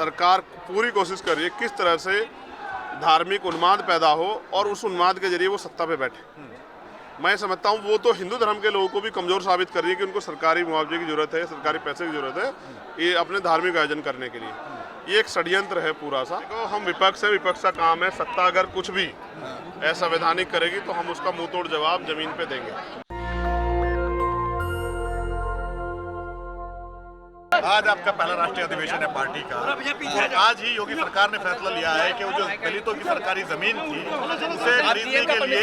सरकार पूरी कोशिश कर रही है किस तरह से धार्मिक उन्माद पैदा हो और उस उन्माद के जरिए वो सत्ता पे बैठे। मैं समझता हूँ वो तो हिंदू धर्म के लोगों को भी कमज़ोर साबित कर रही है कि उनको सरकारी मुआवजे की ज़रूरत है, सरकारी पैसे की ज़रूरत है ये अपने धार्मिक आयोजन करने के लिए। ये एक षड्यंत्र है पूरा सा। देखो हम विपक्ष है, विपक्ष का काम है, सत्ता अगर कुछ भी असंवैधानिक करेगी तो हम उसका मुंह तोड़ जवाब जमीन पे देंगे। आज आपका पहला राष्ट्रीय अधिवेशन है पार्टी का। और आज ही योगी सरकार ने फैसला लिया है कि वो जो दलितों की सरकारी जमीन थी उसे खरीदने के लिए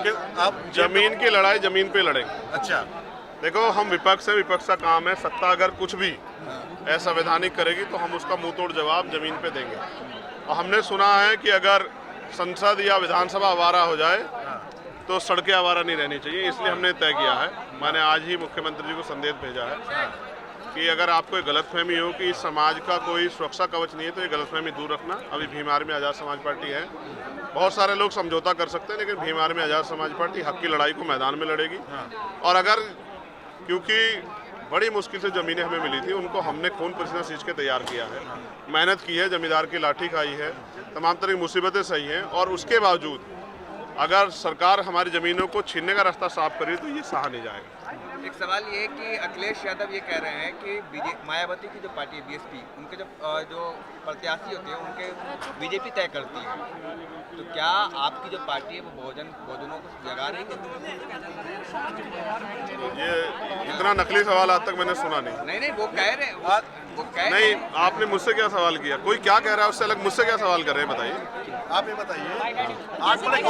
कि आप जमीन की लड़ाई जमीन पे लड़ेंगे। अच्छा, देखो हम विपक्ष है, विपक्ष का काम है, सत्ता अगर कुछ भी असंवैधानिक करेगी तो हम उसका मुंह तोड़ जवाब जमीन पे देंगे। और हमने सुना है कि अगर संसद या विधानसभा आवारा हो जाए तो सड़कें आवारा नहीं रहनी चाहिए, इसलिए हमने तय किया है। मैंने आज ही मुख्यमंत्री जी को संदेश भेजा है कि अगर आपको एक गलतफहमी हो कि इस समाज का कोई सुरक्षा कवच नहीं है तो ये गलतफहमी दूर रखना। अभी भीमार में आज़ाद समाज पार्टी है, बहुत सारे लोग समझौता कर सकते हैं, लेकिन भीमार में आज़ाद समाज पार्टी हक की लड़ाई को मैदान में लड़ेगी। और अगर क्योंकि बड़ी मुश्किल से ज़मीनें हमें मिली थी, उनको हमने खून पसीना सींच के तैयार किया है, मेहनत की है, जमींदार की लाठी खाई है, तमाम तरह की मुसीबतें सही हैं, और उसके बावजूद अगर सरकार हमारी ज़मीनों को छीनने का रास्ता साफ करे तो ये सहा नहीं जाएगा। एक सवाल ये है कि अखिलेश यादव ये कह रहे हैं कि मायावती की जो पार्टी है बीएसपी, उनके जो प्रत्याशी होते हैं उनके बीजेपी तय करती है, तो क्या आपकी जो पार्टी है वो बहुजनों को जगा रही है? ये इतना नकली सवाल आज तक मैंने सुना नहीं। नहीं, वो कह रहे हैं नहीं, आपने मुझसे क्या सवाल किया? कोई क्या कह रहा है उससे अलग मुझसे क्या सवाल कर रहे हैं, बताइए। आप ये बताइए, आज बड़े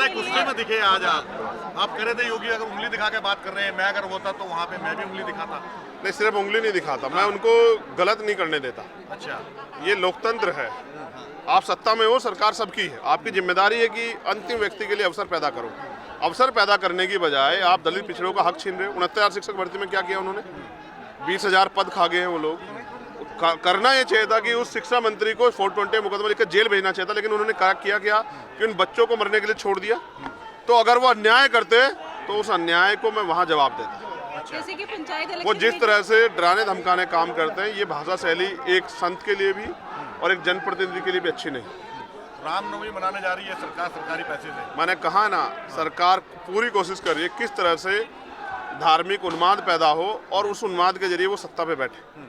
गुस्से में दिखे। आज आप कह रहे थे योगी अगर उंगली दिखा के बात कर रहे हैं, मैं अगर होता तो वहाँ पे मैं भी उंगली दिखाता। नहीं, सिर्फ उंगली नहीं दिखाता, मैं उनको गलत नहीं करने देता। अच्छा, ये लोकतंत्र है, आप सत्ता में हो, सरकार सबकी है, आपकी जिम्मेदारी है कि अंतिम व्यक्ति के लिए अवसर पैदा करो। अवसर पैदा करने की बजाय आप दलित पिछड़ों का हक छीन रहे हो। 69,000 शिक्षक भर्ती में क्या किया उन्होंने? 20,000 पद खा गए हैं वो लोग। करना ये चाहिए था कि उस शिक्षा मंत्री को 420 मुकदमा लिखकर जेल भेजना चाहिए था, लेकिन उन्होंने किया क्या कि उन बच्चों को मरने के लिए छोड़ दिया। तो अगर वो अन्याय करते तो उस अन्याय को मैं वहाँ जवाब देता। जैसे कि पंचायत वो जिस तरह से डराने धमकाने काम करते हैं, ये भाषा शैली एक संत के लिए भी और एक जनप्रतिनिधि के लिए भी अच्छी नहीं। रामनवमी मनाने जा रही है सरकार सरकारी पैसे से। मैंने कहा ना, सरकार पूरी कोशिश कर रही है किस तरह से धार्मिक उन्माद पैदा हो और उस उन्माद के जरिए वो सत्ता पे बैठे।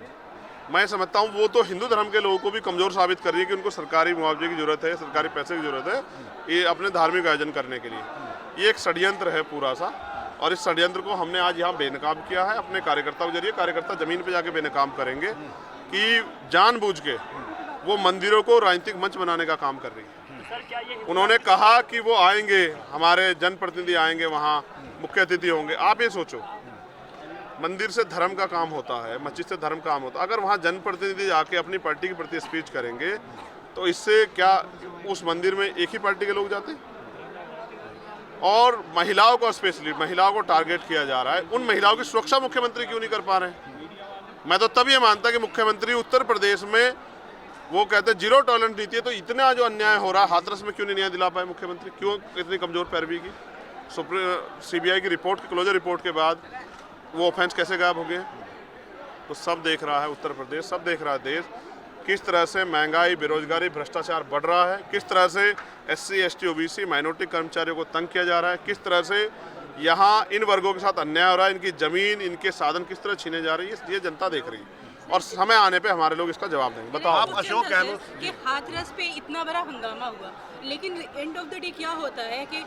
मैं समझता हूँ वो तो हिंदू धर्म के लोगों को भी कमज़ोर साबित कर रही है कि उनको सरकारी मुआवजे की ज़रूरत है, सरकारी पैसे की ज़रूरत है ये अपने धार्मिक आयोजन करने के लिए। ये एक षड्यंत्र है पूरा सा, और इस षड्यंत्र को हमने आज यहाँ बेनकाब किया है अपने कार्यकर्ताओं के जरिए। कार्यकर्ता ज़मीन पे जाके बेनकाब करेंगे कि जानबूझ के वो मंदिरों को राजनीतिक मंच बनाने का काम कर रही है। उन्होंने कहा कि वो आएंगे, हमारे जनप्रतिनिधि आएंगे, वहाँ मुख्य अतिथि होंगे। आप ये सोचो, मंदिर से धर्म का काम होता है, मस्जिद से धर्म का काम होता है। अगर वहाँ जनप्रतिनिधि आके अपनी पार्टी के प्रति स्पीच करेंगे तो इससे क्या उस मंदिर में एक ही पार्टी के लोग जाते? और महिलाओं को स्पेशली महिलाओं को टारगेट किया जा रहा है। उन महिलाओं की सुरक्षा मुख्यमंत्री क्यों नहीं कर पा रहे हैं? मैं तो तब ये मानता कि मुख्यमंत्री उत्तर प्रदेश में वो कहते हैं जीरो टॉलरेंस नीति है, तो इतना जो अन्याय हो रहा है हाथरस में क्यों नहीं न्याय दिला पाए मुख्यमंत्री? क्यों इतनी कमजोर पैरवी की? सीबीआई की रिपोर्ट, क्लोजर रिपोर्ट के बाद वो ऑफेंस कैसे गायब हो गए? तो सब देख रहा है उत्तर प्रदेश, सब देख रहा है देश, किस तरह से महंगाई, बेरोजगारी, भ्रष्टाचार बढ़ रहा है, किस तरह से SC, ST, OBC माइनॉरिटी कर्मचारियों को तंग किया जा रहा है, किस तरह से यहाँ इन वर्गों के साथ अन्याय हो रहा है, इनकी जमीन, इनके साधन किस तरह छीने जा रही है, ये जनता देख रही है। और समय आने पे हमारे लोग इसका जवाब देंगे। बताओ आप अशोक गहलोत कि हाथरस पे इतना बड़ा हंगामा हुआ, लेकिन एंड ऑफ द डे क्या होता है कि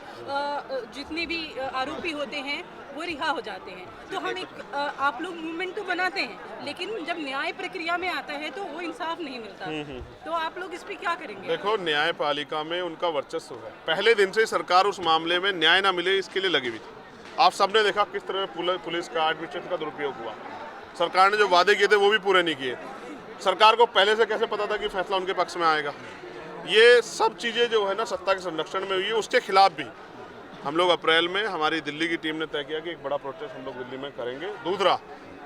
जितने भी आरोपी होते हैं वो रिहा हो जाते हैं। तो हम एक आप लोग मूवमेंट तो बनाते हैं, लेकिन जब न्याय प्रक्रिया में आता है तो वो इंसाफ नहीं मिलता। तो आप लोग इस पे क्या करेंगे? देखो, न्यायपालिका में उनका वर्चस्व है। पहले दिन से सरकार उस मामले में न्याय ना मिले इसके लिए लगी हुई थी। आप सबने देखा किस तरह पुलिस का, एडमिनिस्ट्रेशन का दुरुपयोग हुआ। सरकार ने जो वादे किए थे वो भी पूरे नहीं किए। सरकार को पहले से कैसे पता था कि फैसला उनके पक्ष में आएगा? ये सब चीज़ें जो है ना सत्ता के संरक्षण में हुई है, उसके खिलाफ भी हम लोग अप्रैल में हमारी दिल्ली की टीम ने तय किया कि एक बड़ा प्रोटेस्ट हम लोग दिल्ली में करेंगे। दूसरा,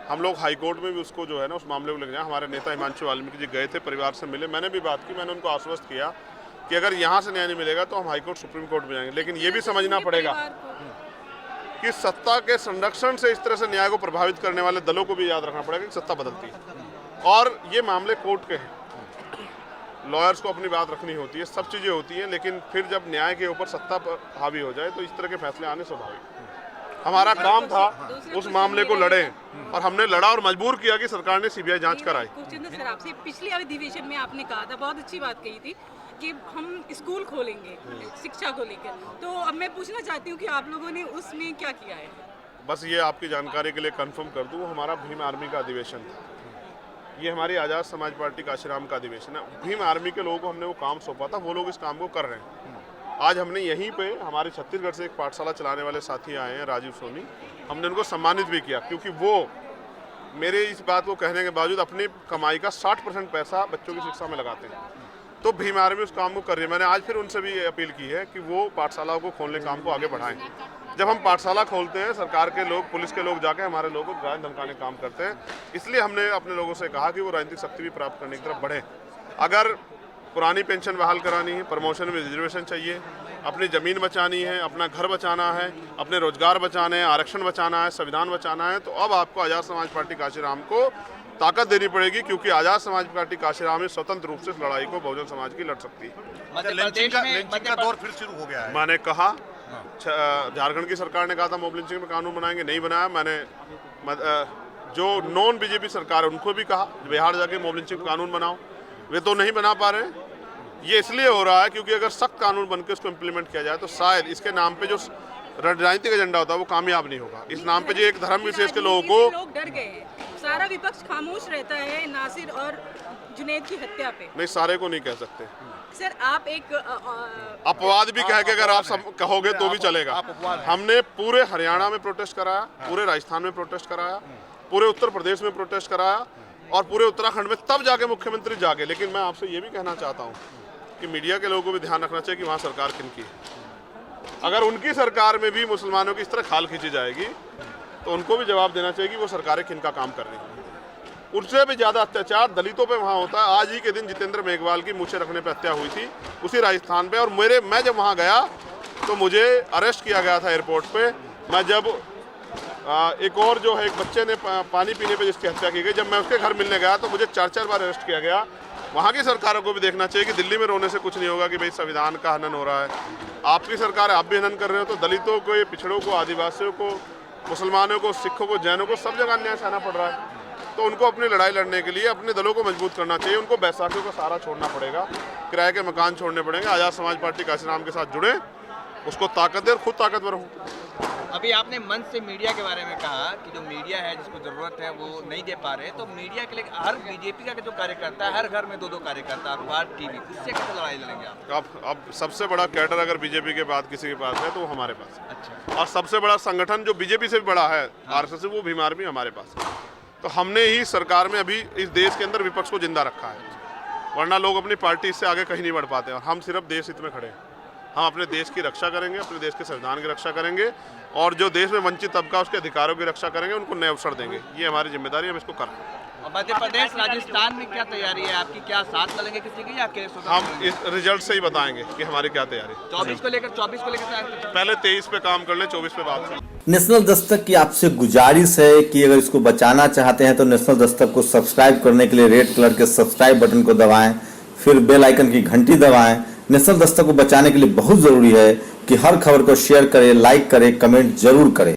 हम लोग हाई कोर्ट में भी उसको जो है ना उस मामले को लेकर जाए। हमारे नेता हिमांशु वाल्मीकि जी गए थे, परिवार से मिले, मैंने भी बात की, मैंने उनको आश्वस्त किया कि अगर यहाँ से न्याय नहीं मिलेगा तो हम हाई कोर्ट, सुप्रीम कोर्ट में जाएंगे। लेकिन ये भी समझना पड़ेगा कि सत्ता के संरक्षण से इस तरह से न्याय को प्रभावित करने वाले दलों को भी याद रखना पड़ेगा कि सत्ता बदलती है और ये मामले कोर्ट के हैं। लॉयर्स को अपनी बात रखनी होती है, सब चीज़ें होती हैं, लेकिन फिर जब न्याय के ऊपर सत्ता पर हावी हो जाए तो इस तरह के फैसले आने स्वाभाविक। हमारा काम था उस मामले को लड़े और हमने लड़ा और मजबूर किया कि सरकार ने सीबीआई जांच कराई। कुलचंद सर, आपसे पिछले अधिवेशन में आपने कहा था, बहुत अच्छी बात कही थी कि हम स्कूल खोलेंगे शिक्षा को लेकर, तो अब मैं पूछना चाहती हूँ कि आप लोगों ने उसमें क्या किया है? बस ये आपकी जानकारी के लिए कंफर्म कर दूँ, हमारा भीम आर्मी का अधिवेशन था, ये हमारी आज़ाद समाज पार्टी काशीराम का अधिवेशन है। भीम आर्मी के लोगों को हमने वो काम सौंपा था, वो लोग इस काम को कर रहे हैं। आज हमने यहीं पे हमारे छत्तीसगढ़ से एक पाठशाला चलाने वाले साथी आए हैं, राजीव सोनी, हमने उनको सम्मानित भी किया क्योंकि वो मेरे इस बात को कहने के बावजूद अपनी कमाई का 60% पैसा बच्चों की शिक्षा में लगाते हैं। तो भीम आर्मी उस काम को कर रही है। मैंने आज फिर उनसे भी अपील की है कि वो पाठशालाओं को खोलने काम को आगे बढ़ाएं। जब हम पाठशाला खोलते हैं, सरकार के लोग, पुलिस के लोग जाके हमारे लोगों को डराने धमकाने काम करते हैं, इसलिए हमने अपने लोगों से कहा कि वो राजनीतिक शक्ति भी प्राप्त करने की तरफ बढ़े। अगर पुरानी पेंशन बहाल करानी है, प्रमोशन में रिजर्वेशन चाहिए, अपनी ज़मीन बचानी है, अपना घर बचाना है, अपने रोजगार बचाने हैं, आरक्षण बचाना है, संविधान बचाना है, तो अब आपको आज़ाद समाज पार्टी काशीराम को ताकत देनी पड़ेगी, क्योंकि आज़ाद समाज पार्टी काशीराम में स्वतंत्र रूप से इस लड़ाई को बहुजन समाज की लड़ सकती है। लिंचिंग का दौर फिर शुरू हो गया है। मैंने कहा, झारखंड की सरकार ने कहा था मॉब लिंचिंग में कानून बनाएंगे, नहीं बनाया। मैंने जो नॉन बीजेपी सरकार है उनको भी कहा बिहार जाके मॉब लिंचिंग कानून बनाओ, वे तो नहीं बना पा रहे। ये इसलिए हो रहा है क्योंकि अगर सख्त कानून बनकर उसको इम्प्लीमेंट किया जाए तो शायद इसके नाम पे जो राजनीतिक एजेंडा होता है वो कामयाब नहीं होगा। इस नाम पे जो एक धर्म विशेष के लोगों को लोग डर गए हैं, सारा विपक्ष खामोश रहता है नासिर और जुनैद की हत्या पे। नहीं, सारे को नहीं कह सकते सर, आप एक अपवाद भी कह के अगर आप सब कहोगे तो भी चलेगा। हमने पूरे हरियाणा में प्रोटेस्ट कराया, पूरे राजस्थान में प्रोटेस्ट कराया, पूरे उत्तर प्रदेश में प्रोटेस्ट कराया और पूरे उत्तराखंड में, तब जाके मुख्यमंत्री जागे। लेकिन मैं आपसे ये भी कहना चाहता हूँ कि मीडिया के लोगों को भी ध्यान रखना चाहिए कि वहाँ सरकार किनकी है। अगर उनकी सरकार में भी मुसलमानों की इस तरह खाल खींची जाएगी तो उनको भी जवाब देना चाहिए कि वो सरकारें किनका काम कर रही हैं। उनसे भी ज़्यादा अत्याचार दलितों पे वहाँ होता है। आज ही के दिन जितेंद्र मेघवाल की मूछें रखने पे हत्या हुई थी उसी राजस्थान पे, और मैं जब वहाँ गया तो मुझे अरेस्ट किया गया था एयरपोर्ट पे। मैं जब एक और जो है एक बच्चे ने पानी पीने पे जिसकी हत्या की गई, जब मैं उसके घर मिलने गया तो मुझे 4 बार अरेस्ट किया गया। वहाँ की सरकारों को भी देखना चाहिए कि दिल्ली में रोने से कुछ नहीं होगा कि भाई संविधान का हनन हो रहा है। आपकी सरकार है, आप भी हनन कर रहे हो, तो दलितों को, पिछड़ों को, आदिवासियों को, मुसलमानों को, सिखों को, जैनों को, सब जगह अन्याय सहना पड़ रहा है। तो उनको अपनी लड़ाई लड़ने के लिए अपने दलों को मजबूत करना चाहिए। उनको बैसाखियों का सहारा छोड़ना पड़ेगा, किराए के मकान छोड़ने पड़ेंगे। आज़ाद समाज पार्टी काशीराम के साथ जुड़े, उसको ताकत दे और खुद ताकतवर हो। अभी आपने मंच से मीडिया के बारे में कहा कि जो मीडिया है जिसको ज़रूरत है वो नहीं दे पा रहे, तो मीडिया के लिए हर बीजेपी का जो कार्यकर्ता है, हर घर में 2-2 कार्यकर्ता, अखबार, टीवी, इससे कैसे लड़ाई लड़ेंगे आप? अब सबसे बड़ा कैडर अगर बीजेपी के बाद किसी के पास है तो वो हमारे पास है। अच्छा। और सबसे बड़ा संगठन जो बीजेपी से भी बड़ा है, आरएसएस, वो भीम आर्मी हमारे पास है। तो हमने ही सरकार में अभी इस देश के अंदर विपक्ष को जिंदा रखा है, वरना लोग अपनी पार्टी से आगे कहीं नहीं बढ़ पाते। और हम सिर्फ देश हित में खड़े हैं। हम अपने देश की रक्षा करेंगे, अपने देश के संविधान की रक्षा करेंगे और जो देश में वंचित तबका उसके अधिकारों की रक्षा करेंगे, उनको नए अवसर देंगे। ये हमारी जिम्मेदारी है, हम इसको कर रहे हैं। मध्य प्रदेश, राजस्थान में क्या तैयारी है आपकी? क्या साथ लड़ेंगे किसी की या अकेले? हम इस रिजल्ट से ही बताएंगे कि हमारी क्या तैयारी। 24 को लेकर पहले 23 पे काम कर ले, 24 पे बात करें। नेशनल दस्तक की आपसे गुजारिश है कि अगर इसको बचाना चाहते हैं तो नेशनल दस्तक को सब्सक्राइब करने के लिए रेड कलर के सब्सक्राइब बटन को दबाएं, फिर बेल आइकन की घंटी दबाएं। नेशनल दस्तक को बचाने के लिए बहुत जरूरी है कि हर खबर को शेयर करें, लाइक करें, कमेंट जरूर करें।